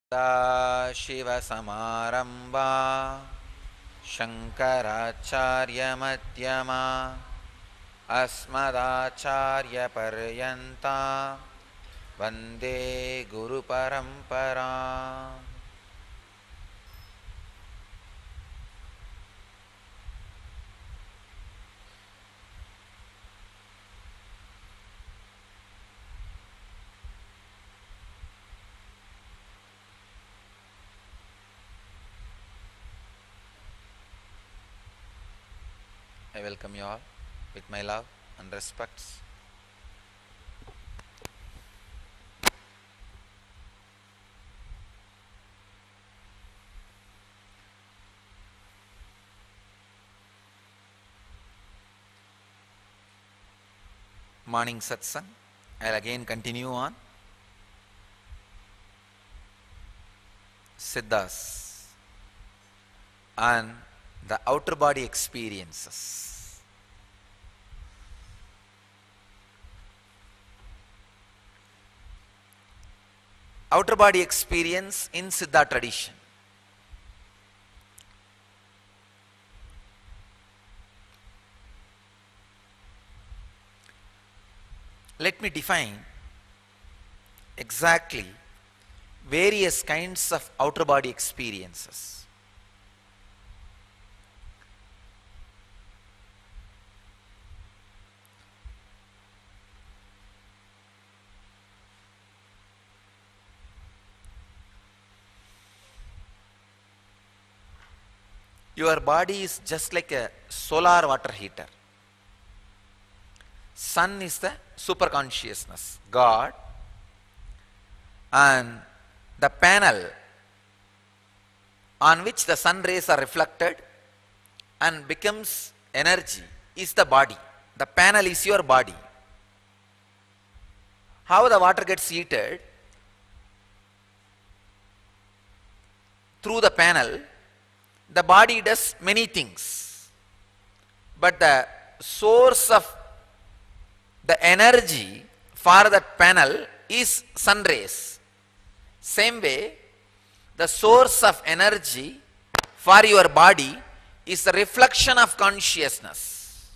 सदाशिवसमारम्भा शङ्कराचार्यमध्यमा अस्मदाचार्यपर्यन्ता Vande गुरुपरम्परा। I welcome you all with my love and respects. Morning satsang. I'll again continue on Siddhas and the outer body experiences. Outer body experience in Siddha tradition. Let me define exactly various kinds of outer body experiences. Your body is just like a solar water heater. Sun is the super consciousness, God, and the panel on which the sun rays are reflected and becomes energy is the body. The panel is your body. How the water gets heated? Through the panel. The body does many things, but the source of the energy for that panel is sun rays. Same way, the source of energy for your body is the reflection of consciousness.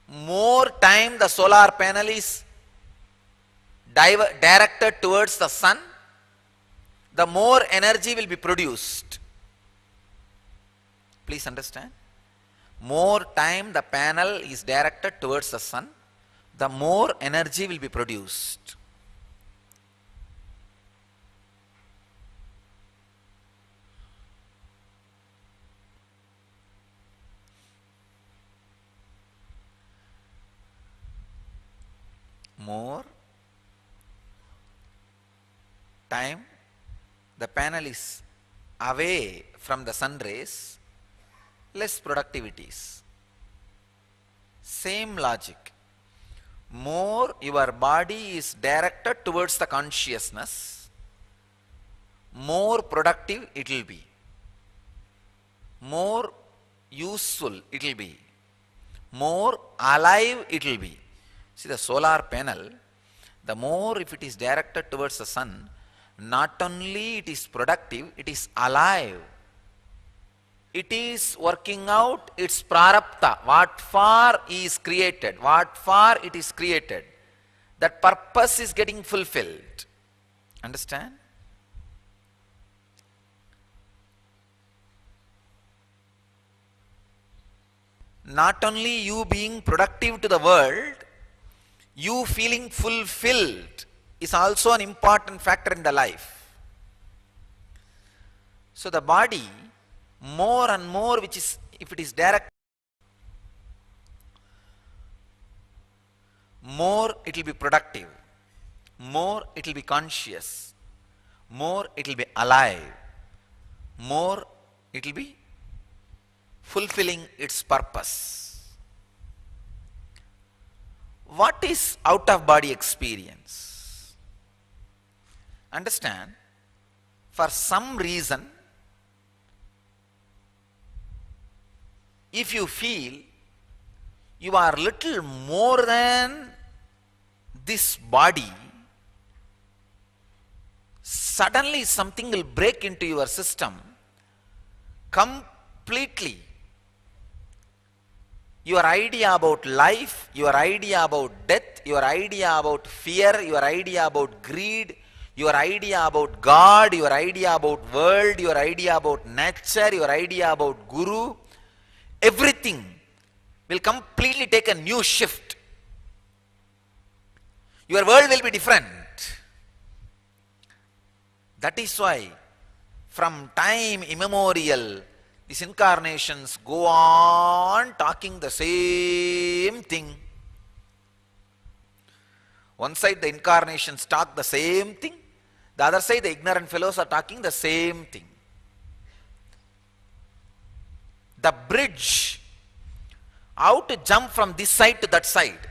More time the solar panel is directed towards the sun, the more energy will be produced. Please understand. More time the panel is directed towards the sun, the more energy will be produced. More time the panel is away from the sun rays, less productivities. Same logic. More your body is directed towards the consciousness, more productive it will be, more useful it will be, more alive it will be. See, the solar panel, the more if it is directed towards the sun, not only it is productive, it is alive. It is working out its prarabdha, what for is created, what for it is created. That purpose is getting fulfilled. Understand? Not only you being productive to the world, you feeling fulfilled is also an important factor in the life. So the body, more and more, which is, if it is direct, more it will be productive, more it will be conscious, more it will be alive, more it will be fulfilling its purpose. What is out of body experience? Understand, for some reason, if you feel you are little more than this body, suddenly something will break into your system completely. Your idea about life, your idea about death, your idea about fear, your idea about greed, your idea about God, your idea about world, your idea about nature, your idea about guru, everything will completely take a new shift. Your world will be different. That is why from time immemorial, these incarnations go on talking the same thing. One side the incarnations talk the same thing, the other side the ignorant fellows are talking the same thing. The bridge, how to jump from this side to that side,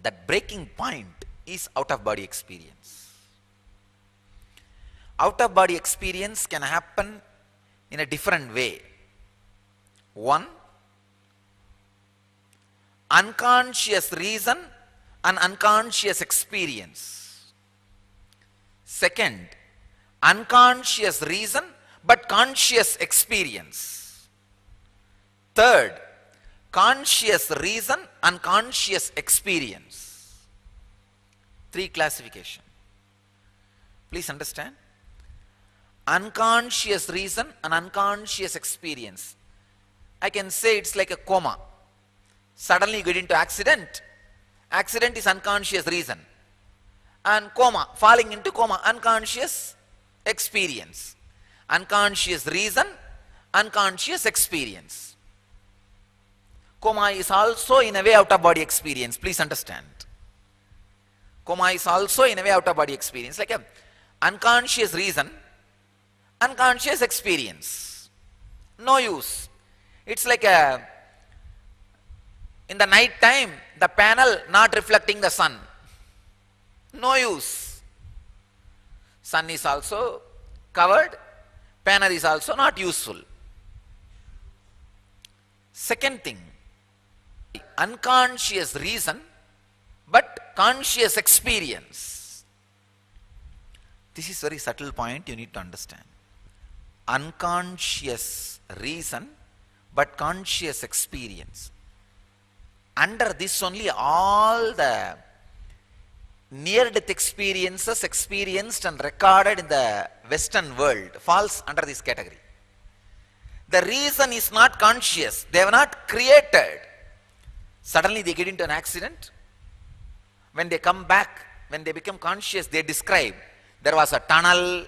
that breaking point is out of body experience. Out of body experience can happen in a different way. One, unconscious reason and unconscious experience. Second, unconscious reason but conscious experience. Third, conscious reason and conscious experience. Three classification. Please understand. Unconscious reason and unconscious experience. I can say it's like a coma. Suddenly you get into accident. Accident is unconscious reason. And coma, falling into coma, unconscious experience. Unconscious reason, unconscious experience. Coma is also in a way out of body experience. Please understand. Coma is also in a way out of body experience. Like a unconscious reason, unconscious experience. No use. It's like a, in the night time, the panel not reflecting the sun. No use. Sun is also covered, panel is also not useful. Second thing, unconscious reason but conscious experience. This is very subtle point you need to understand. Unconscious reason but conscious experience. Under this only all the near-death experiences experienced and recorded in the Western world falls under this category. The reason is not conscious. They have not created. Suddenly they get into an accident. When they come back, when they become conscious, they describe there was a tunnel,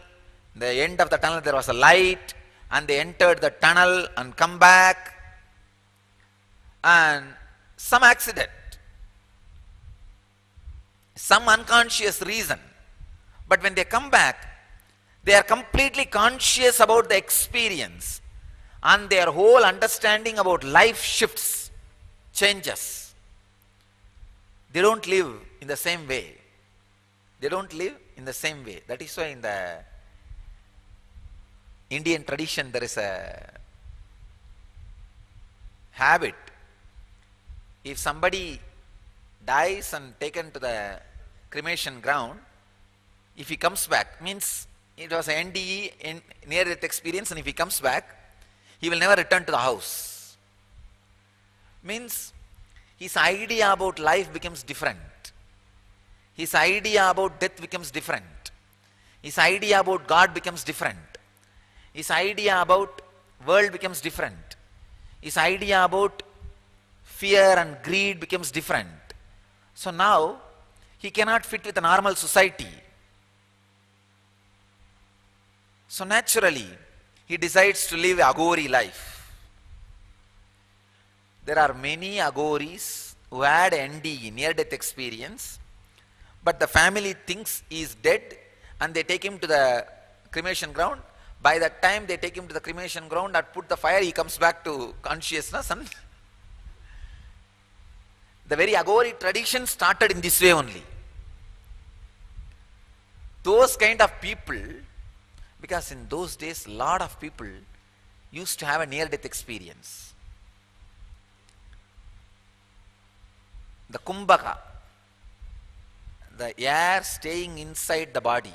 the end of the tunnel there was a light, and they entered the tunnel and come back, and some accident, some unconscious reason. But when they come back, they are completely conscious about the experience, and their whole understanding about life shifts, changes. They don't live in the same way. They don't live in the same way. That is why in the Indian tradition there is a habit. If somebody dies and taken to the cremation ground, if he comes back, means it was an NDE, near death experience, and if he comes back, he will never return to the house. Means his idea about life becomes different. His idea about death becomes different. His idea about God becomes different. His idea about world becomes different. His idea about fear and greed becomes different. So now he cannot fit with a normal society. So naturally he decides to live a Aghori life. There are many Aghoris who had NDE, near-death experience, but the family thinks he is dead and they take him to the cremation ground. By that time they take him to the cremation ground and put the fire, he comes back to consciousness, and the very Aghori tradition started in this way only. Those kind of people, because in those days lot of people used to have a near-death experience. The Kumbhaka, the air staying inside the body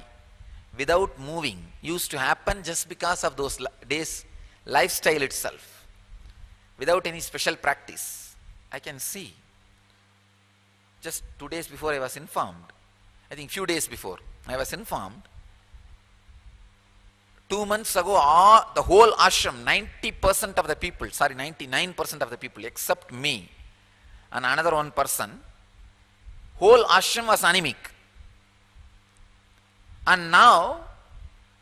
without moving used to happen just because of those days lifestyle itself, without any special practice. I can see. Just 2 days before I was informed, I think few days before I was informed, 2 months ago the whole ashram, 90% of the people, sorry 99% of the people except me and another one person, whole ashram was anemic. And now,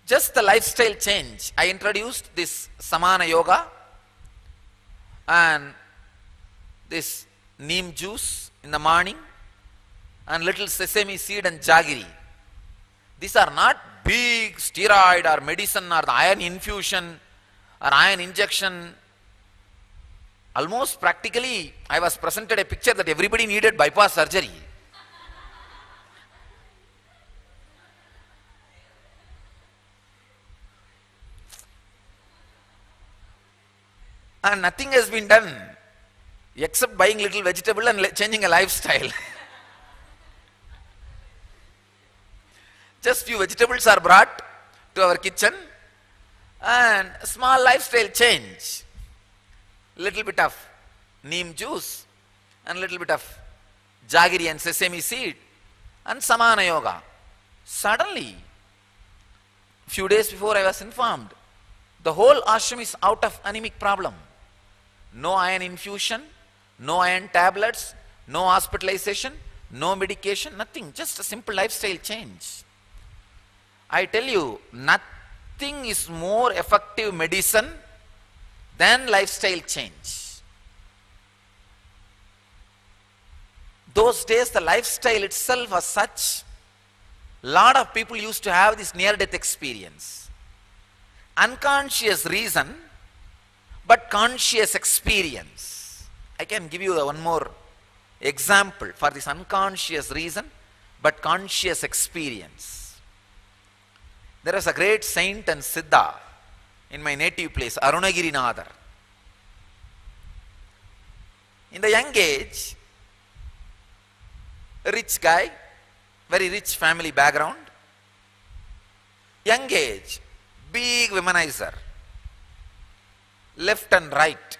just the lifestyle change, I introduced this Samana Yoga and this neem juice in the morning and little sesame seed and jaggery. These are not big steroid or medicine or the iron infusion or iron injection. Almost practically, I was presented a picture that everybody needed bypass surgery. And nothing has been done except buying little vegetable and changing a lifestyle. Just few vegetables are brought to our kitchen and small lifestyle change. Little bit of neem juice and little bit of jaggery and sesame seed and Samana Yoga. Suddenly, few days before I was informed, the whole ashram is out of anemic problem. No iron infusion, no iron tablets, no hospitalization, no medication, nothing. Just a simple lifestyle change. I tell you, nothing is more effective medicine than lifestyle change. Those days the lifestyle itself was such, lot of people used to have this near-death experience. Unconscious reason, but conscious experience. I can give you one more example for this unconscious reason, but conscious experience. There was a great saint and Siddha in my native place, Arunagirinathar. In the young age, a rich guy, very rich family background, young age, big womanizer, left and right.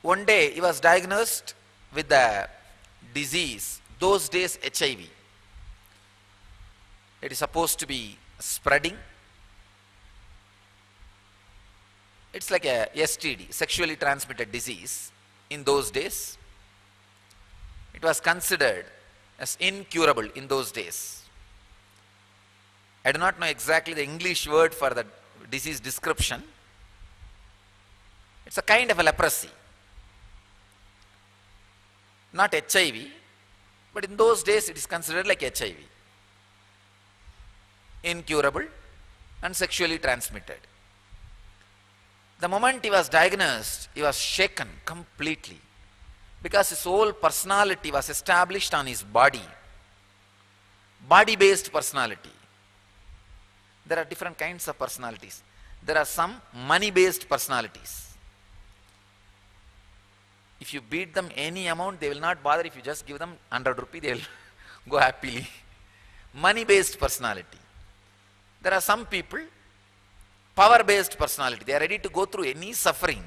One day he was diagnosed with the disease, those days HIV. It is supposed to be spreading. It's like a STD, sexually transmitted disease. In those days, it was considered as incurable in those days. I do not know exactly the English word for the disease description. It's a kind of a leprosy. Not HIV, but in those days it is considered like HIV. Incurable and sexually transmitted. The moment he was diagnosed, he was shaken completely because his whole personality was established on his body. Body-based personality. There are different kinds of personalities. There are some money-based personalities. If you beat them any amount, they will not bother. If you just give them 100 rupees, they will go happily. Money-based personality. There are some people, power-based personality. They are ready to go through any suffering.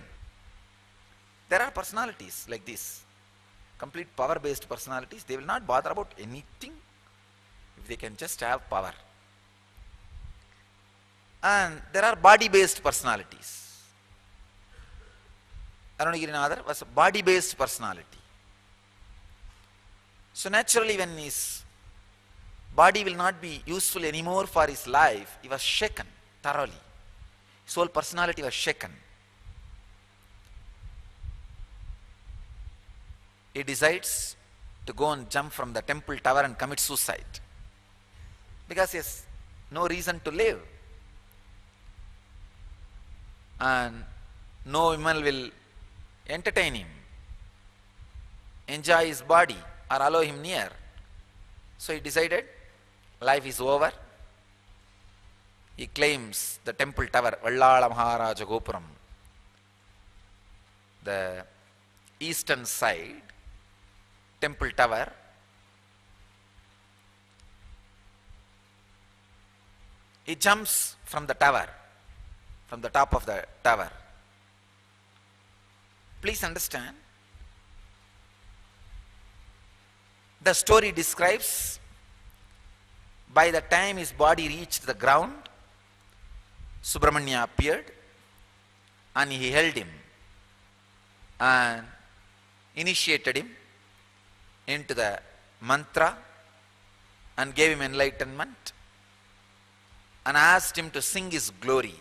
There are personalities like this. Complete power-based personalities. They will not bother about anything if they can just have power. And there are body-based personalities. Arunagirinathar was a body-based personality. So naturally when his body will not be useful anymore for his life, he was shaken thoroughly. His whole personality was shaken. He decides to go and jump from the temple tower and commit suicide because he has no reason to live. And no woman will entertain him, enjoy his body or allow him near. So he decided life is over. He claims the temple tower, Vallala Maharaja Gopuram. the eastern side, temple tower. He jumps from the tower, from the top of the tower. Please understand, the story describes, by the time his body reached the ground, Subramanya appeared and he held him and initiated him into the mantra and gave him enlightenment and asked him to sing his glory.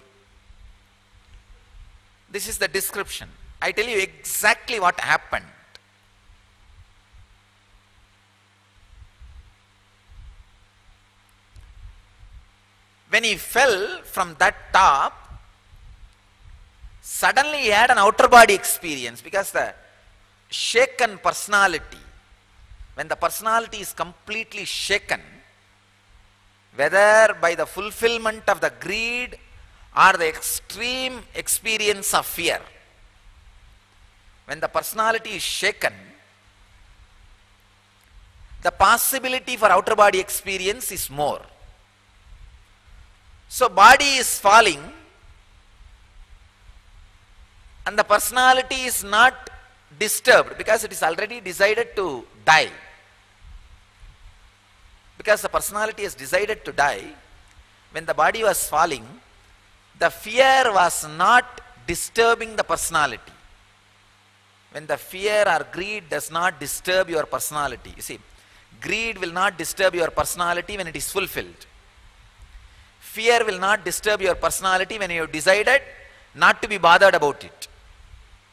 This is the description. I tell you exactly what happened. When he fell from that top, suddenly he had an outer body experience, because the shaken personality, when the personality is completely shaken, whether by the fulfillment of the greed or the extreme experience of fear, when the personality is shaken, the possibility for outer body experience is more. So body is falling and the personality is not disturbed, because it is already decided to die. Because the personality has decided to die, when the body was falling, the fear was not disturbing the personality. When the fear or greed does not disturb your personality, you see, greed will not disturb your personality when it is fulfilled. Fear will not disturb your personality when you have decided not to be bothered about it.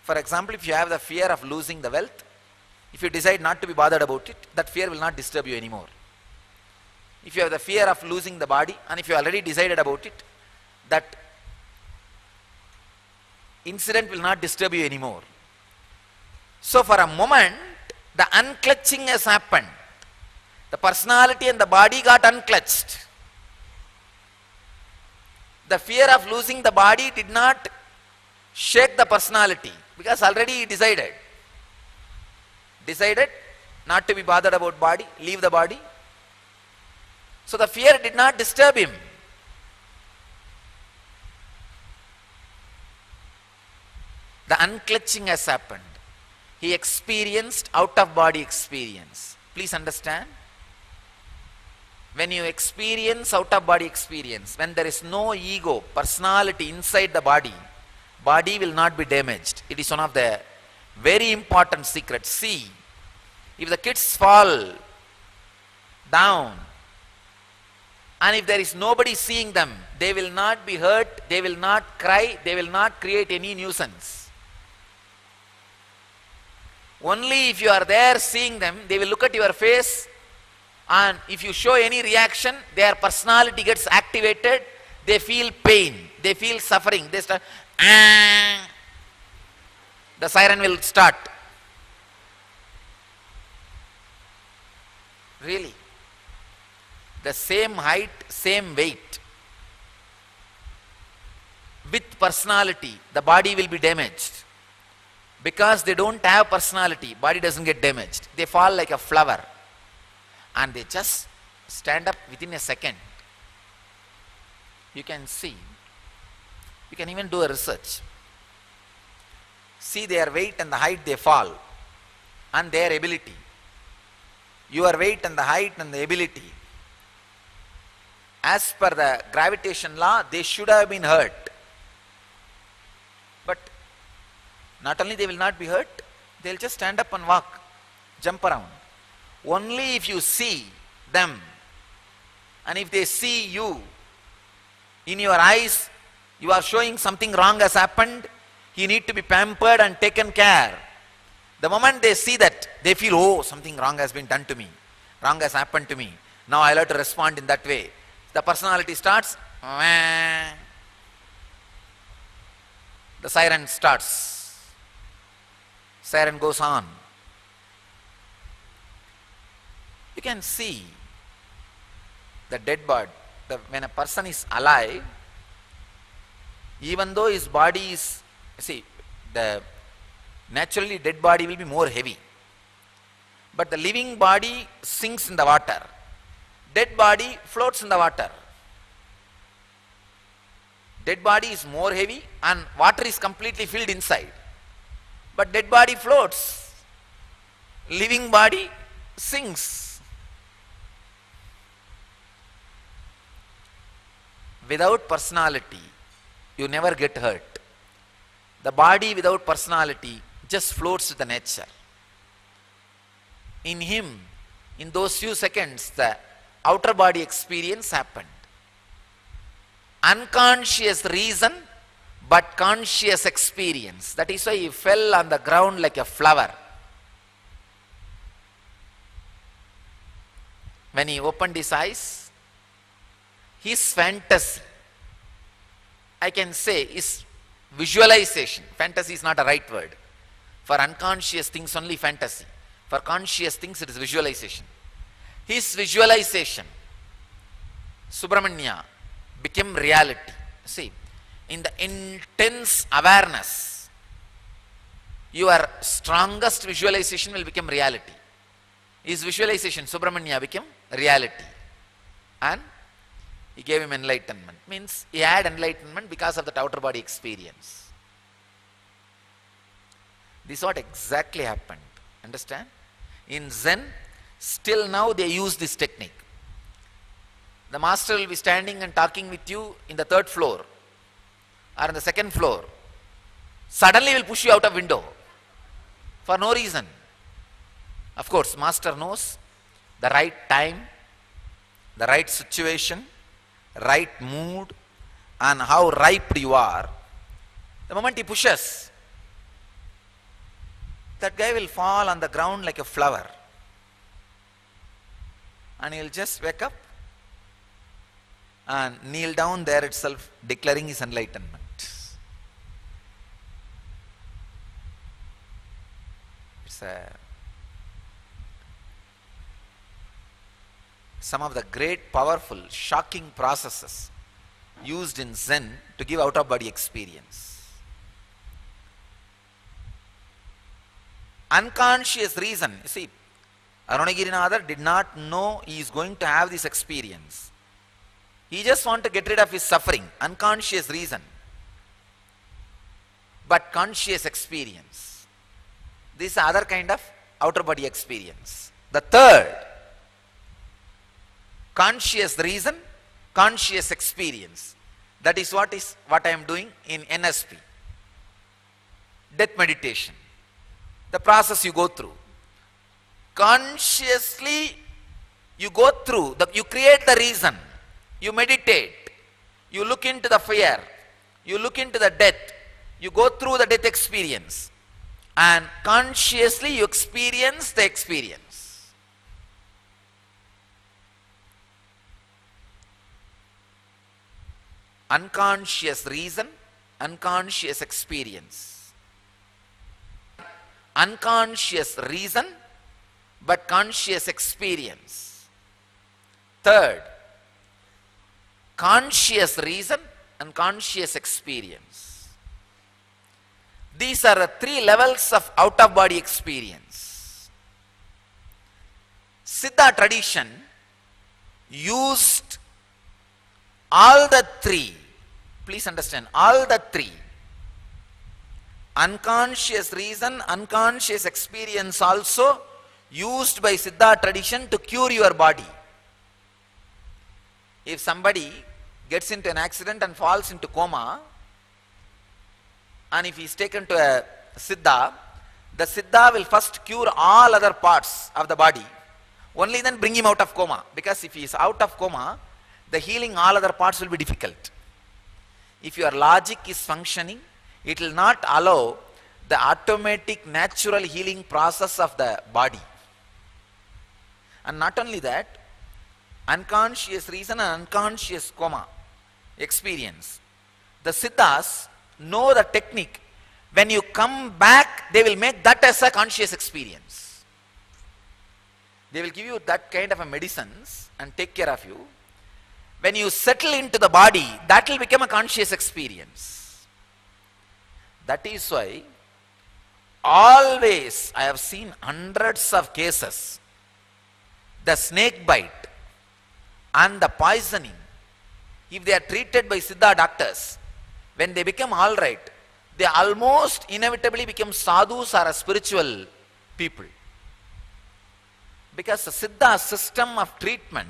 For example, if you have the fear of losing the wealth, if you decide not to be bothered about it, that fear will not disturb you anymore. If you have the fear of losing the body, and if you already decided about it, that incident will not disturb you anymore. So for a moment, the unclutching has happened. The personality and the body got unclutched. The fear of losing the body did not shake the personality, because already he decided not to be bothered about body, leave the body. So the fear did not disturb him. The unclutching has happened. He experienced out of body experience. Please understand, when you experience out of body experience, when there is no ego, personality inside the body, body will not be damaged. It is one of the very important secrets. See, if the kids fall down and if there is nobody seeing them, they will not be hurt, they will not cry, they will not create any nuisance. Only if you are there seeing them, they will look at your face, and if you show any reaction, their personality gets activated, they feel pain, they feel suffering, they start, the siren will start. Really? The same height, same weight, with personality, the body will be damaged. Because they don't have personality, body doesn't get damaged. They fall like a flower and they just stand up within a second. You can see, you can even do a research. See their weight and the height they fall, and their ability. Your weight and the height and the ability. As per the gravitation law, they should have been hurt. But not only they will not be hurt, they will just stand up and walk, jump around. Only if you see them, and if they see you, in your eyes, you are showing something wrong has happened, you need to be pampered and taken care. The moment they see that, they feel, oh, something wrong has been done to me, wrong has happened to me, now I will have to respond in that way. The personality starts, the siren starts. Siren goes on. You can see the dead body. When a person is alive, even though his body is, see, the Naturally, dead body will be more heavy. But the living body sinks in the water. Dead body floats in the water. Dead body is more heavy and water is completely filled inside. But dead body floats. Living body sinks. Without personality, you never get hurt. The body without personality just floats with the nature. In him, in those few seconds, the outer body experience happened. Unconscious reason, but conscious experience. That is why he fell on the ground like a flower. When he opened his eyes, his fantasy, I can say, is visualization. Fantasy is not a right word. For unconscious things only fantasy. For conscious things it is visualization. His visualization, Subramanya, became reality. See, in the intense awareness, your strongest visualization will become reality. His visualization, Subramanya, became reality. And he gave him enlightenment. Means he had enlightenment because of that outer body experience. This is what exactly happened. Understand? In Zen, still now they use this technique. The master will be standing and talking with you in the 3rd floor or in the 2nd floor. Suddenly will push you out of window for no reason. Of course, master knows the right time, the right situation, right mood, and how ripe you are. The moment he pushes, that guy will fall on the ground like a flower. And he will just wake up and kneel down there itself, declaring his enlightenment. It's some of the great, powerful, shocking processes used in Zen to give out-of-body experience. Unconscious reason. You see, Arunagirinatha did not know he is going to have this experience. He just want to get rid of his suffering. Unconscious reason. But conscious experience. This is other kind of outer body experience. The third, conscious reason, conscious experience. That is what I am doing in NSP. Death meditation. The process you go through. Consciously you go through, you create the reason, you meditate, you look into the fear, you look into the death, you go through the death experience, and consciously you experience the experience. Unconscious reason, unconscious experience. Unconscious reason, but conscious experience. Third, conscious reason and conscious experience. These are the 3 levels of out-of-body experience. Siddha tradition used all the 3. Please understand, all the 3. Unconscious reason, unconscious experience also used by Siddha tradition to cure your body. If somebody gets into an accident and falls into coma, and if he is taken to a Siddha, the Siddha will first cure all other parts of the body, only then bring him out of coma. Because if he is out of coma, the healing all other parts will be difficult. If your logic is functioning, it will not allow the automatic natural healing process of the body. And not only that, unconscious reason and unconscious coma experience. The Siddhas know the technique. When you come back, they will make that as a conscious experience. They will give you that kind of a medicines and take care of you. When you settle into the body, that will become a conscious experience. That is why Always, I have seen hundreds of cases, the snake bite and the poisoning, if they are treated by Siddha doctors, when they become alright, they almost inevitably become sadhus or a spiritual people. Because the Siddha system of treatment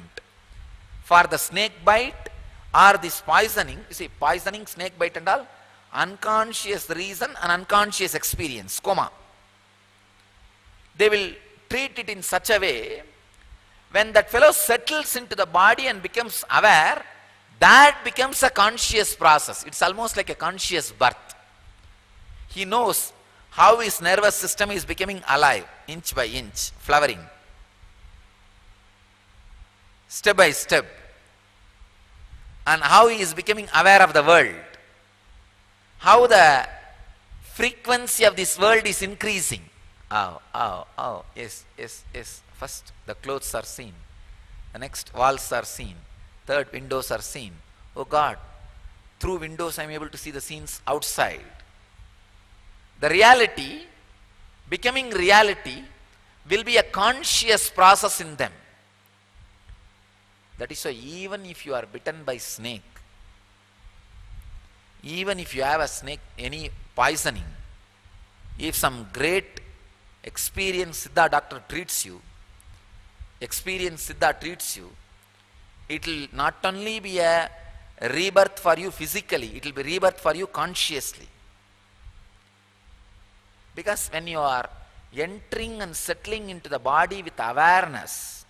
for the snake bite or this poisoning, you see, poisoning, snake bite and all, unconscious reason and unconscious experience, coma. They will treat it in such a way, when that fellow settles into the body and becomes aware, that becomes a conscious process. It's almost like a conscious birth. He knows how his nervous system is becoming alive, inch by inch, flowering, step by step, and how he is becoming aware of the world, how the frequency of this world is increasing. Oh, yes. First the clothes are seen, the next walls are seen, third windows are seen. Oh God, through windows I am able to see the scenes outside. The reality, becoming reality, will be a conscious process in them. That is why even if you are bitten by snake, even if you have a snake, any poisoning, if some great experienced Siddha doctor treats you, it will not only be a rebirth for you physically, it will be rebirth for you consciously. Because when you are entering and settling into the body with awareness,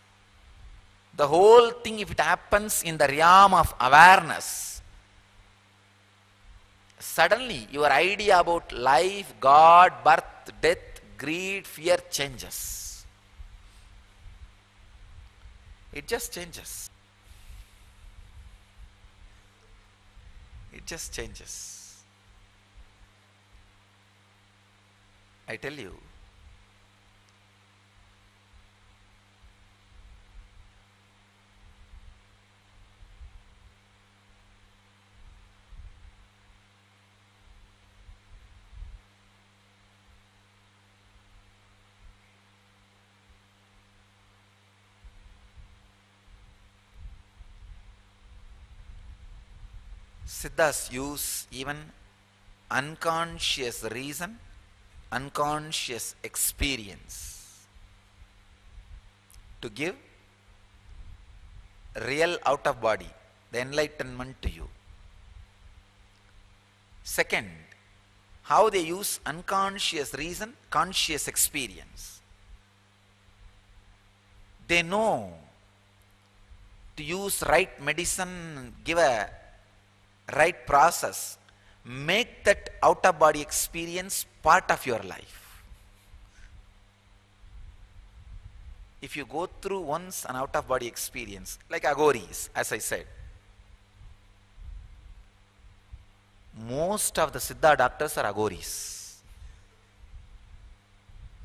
the whole thing, if it happens in the realm of awareness, suddenly your idea about life, God, birth, death, greed, fear changes. It just changes. It just changes. I tell you, Siddhas use even unconscious reason, unconscious experience to give real out of body, the enlightenment to you. Second, how they use unconscious reason, conscious experience. They know to use right medicine, give a right process, make that out of body experience part of your life. If you go through once an out of body experience, like Aghoris, as I said, most of the Siddha doctors are Aghoris.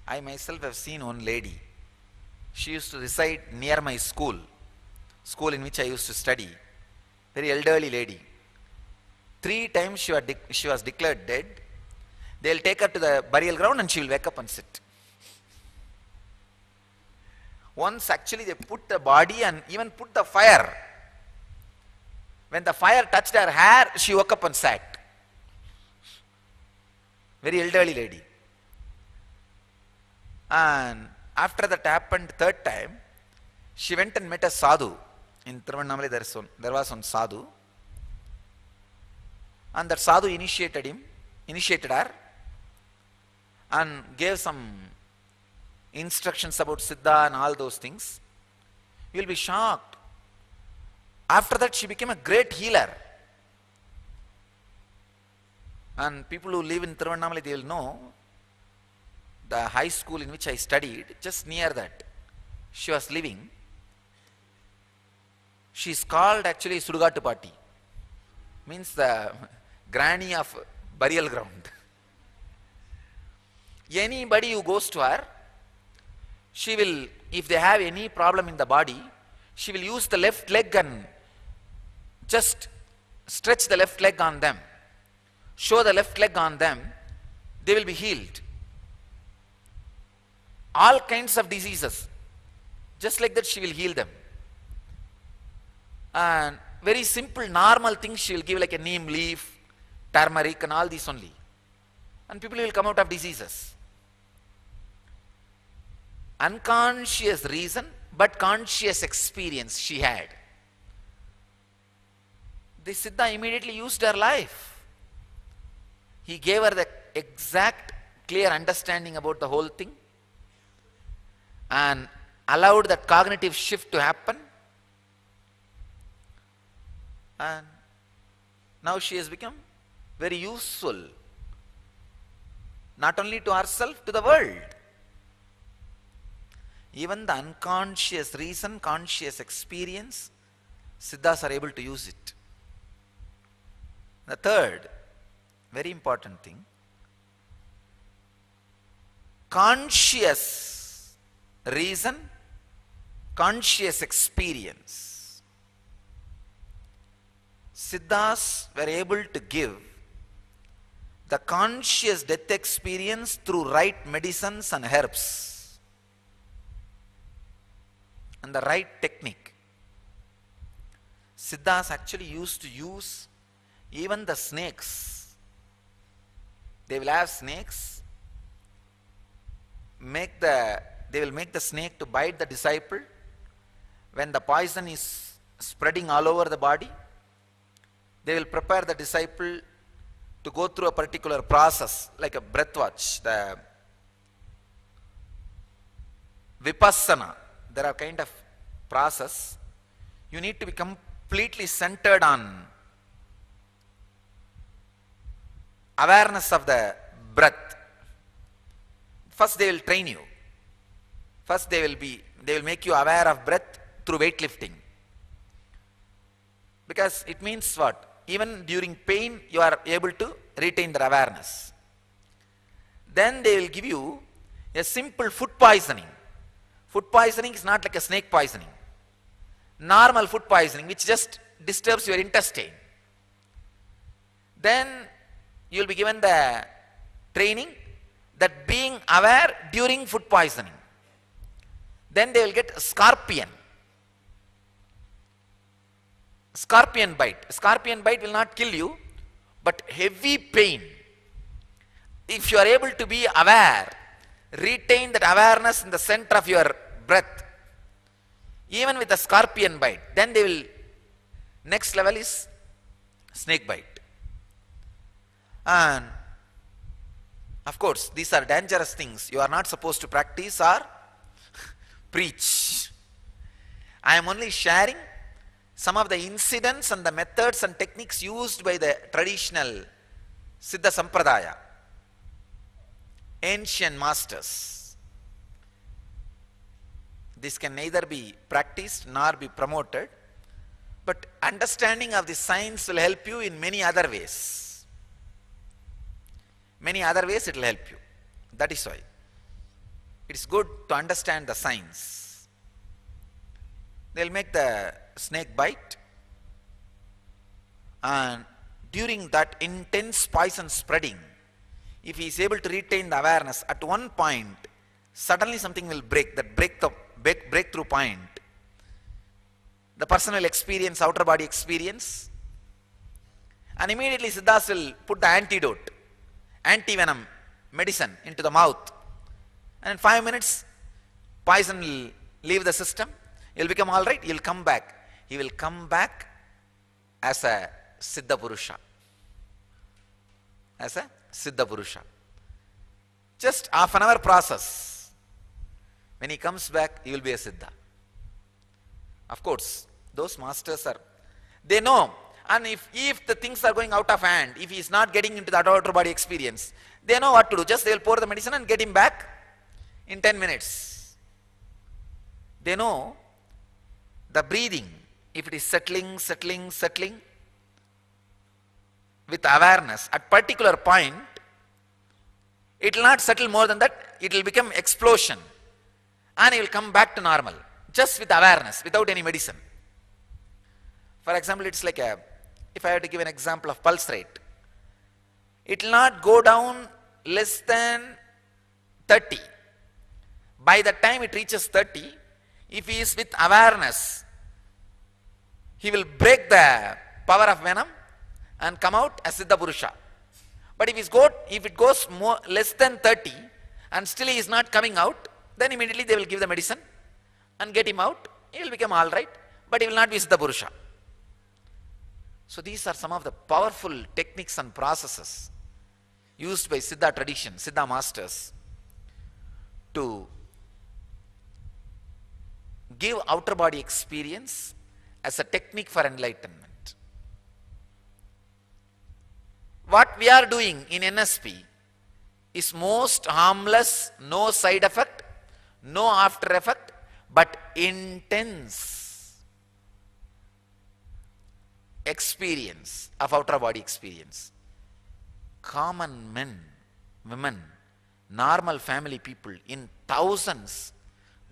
I myself have seen one lady. She used to reside near my school in which I used to study. Very elderly lady. 3 times she was declared dead. They will take her to the burial ground and she will wake up and sit. Once actually they put the body and even put the fire. When the fire touched her hair, she woke up and sat. Very elderly lady. And after that happened 3rd time, she went and met a sadhu. In Tiruvannamalai there was one sadhu. And that sadhu initiated her and gave some instructions about Siddha and all those things. You will be shocked. After that she became a great healer. And people who live in Tiruvannamalai, they will know the high school in which I studied, just near that she was living. She is called actually Sudugatu Patti, means the granny of burial ground. Anybody who goes to her, she will, if they have any problem in the body, she will use the left leg and just stretch the left leg on them, show the left leg on them, they will be healed. all kinds of diseases. Just like that she will heal them. And very simple normal things she will give, like a neem leaf, turmeric and all these only. And people will come out of diseases. Unconscious reason but conscious experience she had. The Siddha immediately used her life. He gave her the exact clear understanding about the whole thing and allowed that cognitive shift to happen, and now she has become very useful not only to herself, to the world. Even the unconscious reason, conscious experience, Siddhas are able to use it. The third very important thing, conscious reason, conscious experience. Siddhas were able to give the conscious death experience through right medicines and herbs and the right technique. Siddhas actually used to use even the snakes. They will have snakes, they will make the snake to bite the disciple. When the poison is spreading all over the body, they will prepare the disciple to go through a particular process, like a breath watch, the vipassana. There are kind of process. You need to be completely centered on awareness of the breath. First they will train you. First they will make you aware of breath through weightlifting. Because it means what? Even during pain you are able to retain the awareness. Then they will give you a simple food poisoning. Food poisoning is not like a snake poisoning. Normal food poisoning which just disturbs your intestine. Then you will be given the training that being aware during food poisoning. Then they will get scorpion. Scorpion bite. Scorpion bite will not kill you, but heavy pain. If you are able to be aware, retain that awareness in the center of your breath, even with the scorpion bite, then they will, next level is snake bite. And of course, these are dangerous things. You are not supposed to practice or preach. I am only sharing some of the incidents and the methods and techniques used by the traditional Siddha Sampradaya, ancient masters. This can neither be practiced nor be promoted, but understanding of the science will help you in many other ways. Many other ways it will help you. That is why it is good to understand the science. They will make the snake bite, and during that intense poison spreading, if he is able to retain the awareness, at one point suddenly something will break, that breakthrough point. The person will experience outer body experience, and immediately Siddhas will put the antidote, anti-venom medicine into the mouth, and in 5 minutes poison will leave the system. He will become alright, he will come back. He will come back as a Siddha Purusha. As a Siddha Purusha. Just half an hour process. When he comes back, he will be a Siddha. Of course, those masters they know. And if the things are going out of hand, if he is not getting into that outer body experience, they know what to do. Just they will pour the medicine and get him back in 10 minutes. They know the breathing, if it is settling with awareness, at particular point, it will not settle more than that, it will become explosion, and it will come back to normal, just with awareness, without any medicine. For example, it's like if I have to give an example of pulse rate, it will not go down less than 30, by the time it reaches 30, if he is with awareness, he will break the power of venom and come out as Siddha Purusha. But if it goes less than 30 and still he is not coming out, then immediately they will give the medicine and get him out. He will become all right, but he will not be Siddha Purusha. So these are some of the powerful techniques and processes used by Siddha tradition, Siddha masters, to give outer body experience as a technique for enlightenment. What we are doing in NSP is most harmless, no side effect, no after effect, but intense experience of outer body experience. Common men, women, normal family people in thousands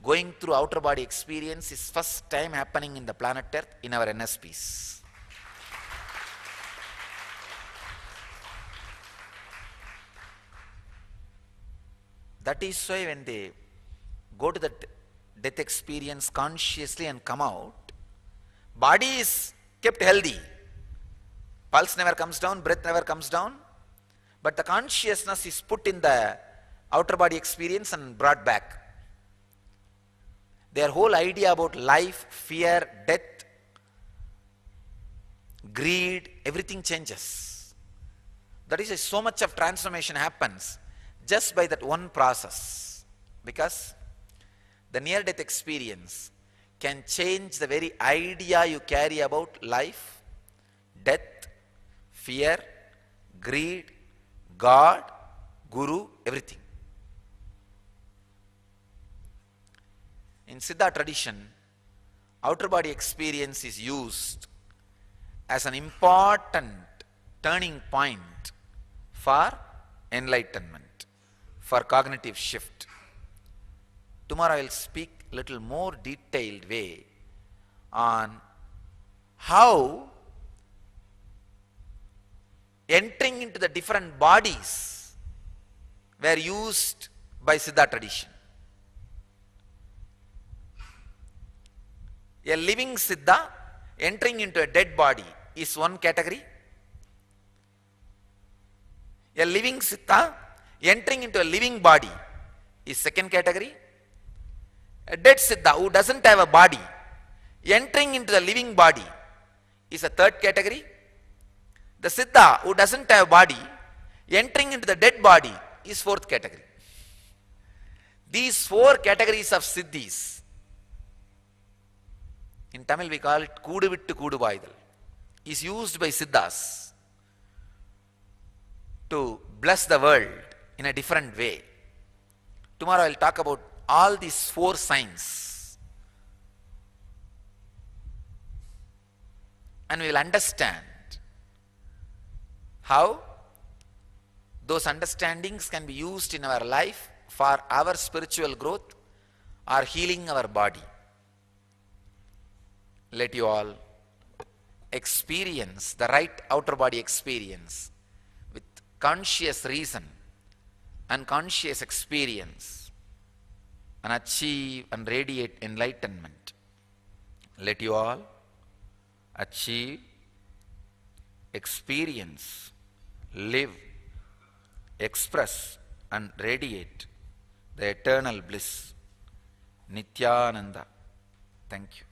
going through outer body experience is first time happening in the planet Earth in our NSPs. That is why when they go to the death experience consciously and come out, body is kept healthy. Pulse never comes down, breath never comes down, but the consciousness is put in the outer body experience and brought back. Their whole idea about life, fear, death, greed, everything changes. That is why so much of transformation happens just by that one process, because the near-death experience can change the very idea you carry about life, death, fear, greed, God, Guru, everything. In Siddha tradition, outer body experience is used as an important turning point for enlightenment, for cognitive shift. Tomorrow I will speak little more detailed way on how entering into the different bodies were used by Siddha tradition. A living Siddha entering into a dead body is one category. A living Siddha entering into a living body is second category. A dead Siddha who doesn't have a body entering into the living body is a third category. The Siddha who doesn't have a body entering into the dead body is fourth category. These four categories of Siddhis, in Tamil we call it Kudu Vittu Kudu Vaidal, is used by Siddhas to bless the world in a different way. Tomorrow I will talk about all these four signs and we will understand how those understandings can be used in our life for our spiritual growth or healing our body. Let you all experience the right outer body experience with conscious reason and conscious experience and achieve and radiate enlightenment. Let you all achieve, experience, live, express and radiate the eternal bliss. Nityananda. Thank you.